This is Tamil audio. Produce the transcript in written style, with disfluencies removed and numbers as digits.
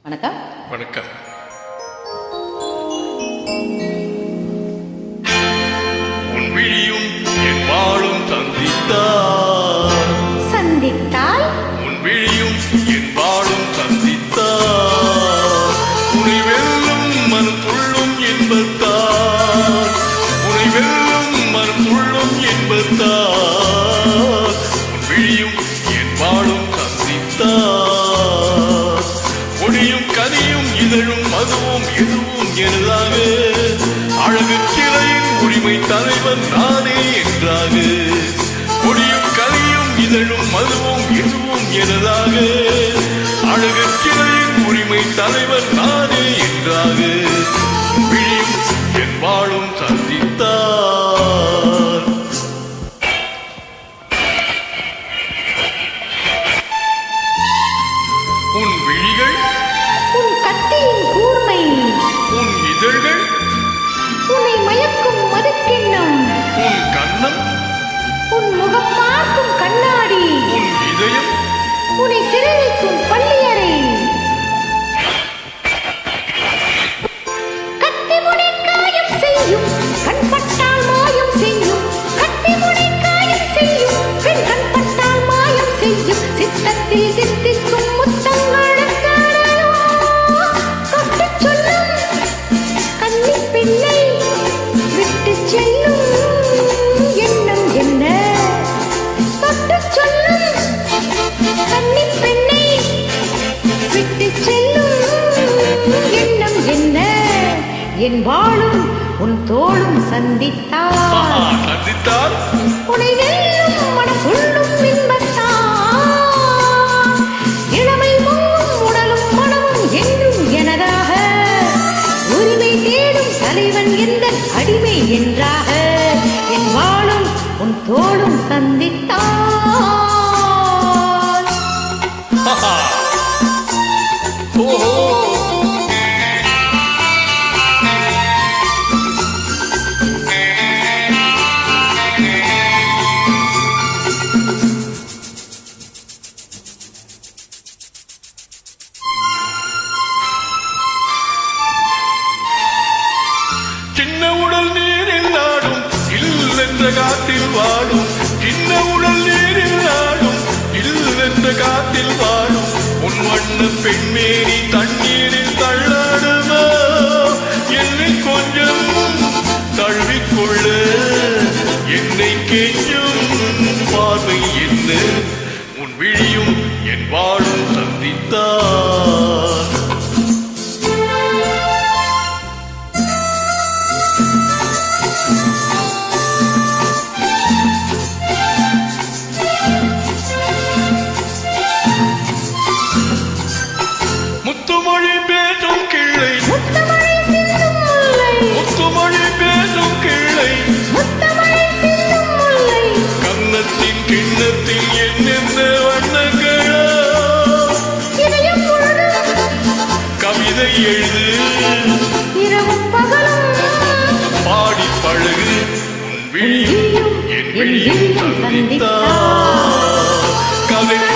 வணக்கம். வணக்கம். உன் விழியும் என் வாழும் சந்தித்தால் உன் விழியும் என் வாழும் சந்தித்தால் உனை வெல்லும் மனம் துள்ளும் என்பத்தால் உனை வெல்லும் மனம் துள்ளும் என்பத்தால் உன் விழியும் என் வாழும் சந்தித்தால் ஒளியும் கனியும் இதழும் மதுவும் எதுவும் எனதாக அழகு கிளையின் உரிமை தலைவன் நானே என்றாக ஒளியும் கனியும் இதழும் மதுவும் எதுவும் எனதாக அழகு கிளையின் உரிமை தலைவன் நானே என்றாக விழியும் என் வாழும் சந்தித்தார். உன் விழிகள் உன் கத்தியின் கூர்மை உன் இதழ்கள் உன்னை மயக்கும் மதுக்கிண்ணம் உன் கண்ணம் உன் முகம் பார்க்கும் கண்ணாடி உன் இதயம் உன்னை சிறைவைக்கும் பள்ளியறை கத்தி முனை காயம் செய்யும் கண்பட்டால் மாயம் செய்யும் கத்தி முனை காயம் செய்யும் பெண் கண்பட்டால் மாயம் செய்யும் சித்தத்தில் சித்திக்கும் முத்தங்கள் தொட்டு சொல்லும் கன்னி பெண்ணை விட்டு செல்லும் எண்ணம் என்ன தொட்டு சொல்லும் கன்னி பெண்ணை விட்டு செல்லும் எண்ணம் என்ன என் வாழும் உன் தோளும் சந்தித்தார் சந்தித்தார் உனை வெல்லும் மனம் உள்ளும் இன்பத்தார் இளமை பொங்கும் உடலும் மனமும் என்றும் எனதாக உரிமை தேடும் தலைவன் எந்த அடிமை என்றாக என் வாழும் உன் தோளும் சந்தித்தார். ஓஹோ சின்ன உடல் நீரில் நாடும் இல்லென்ற காத்தில் வாடும் சின்ன உடல் நீரில் நாடும் இல்லென்ற காத்தில் வாடும் உன் வண்ண பெண்மேனி தண்ணீரில் தள்ளாடுமா என்னை கொஞ்சம் தழுவிக்கொள்ள என்னை கெஞ்சும் பார்வை என்ன உன் விழியும் என் வாழும் சந்தித்தார். முத்துமொழி பேசும் கிள்ளை முத்தமழை சிந்தும் முல்லை முத்துமொழி பேசும் கிள்ளை முத்தமழை சிந்தும் முல்லை கன்னத்தின் கிண்ணத்தில் என்னென்ன வண்ணங்களோ இதயம் முழுதும் கவிதை எழுது இரவும் பகலும் பாடி பழகு உன் விழியும் என் விழியும் சந்தித்தார். கவிதை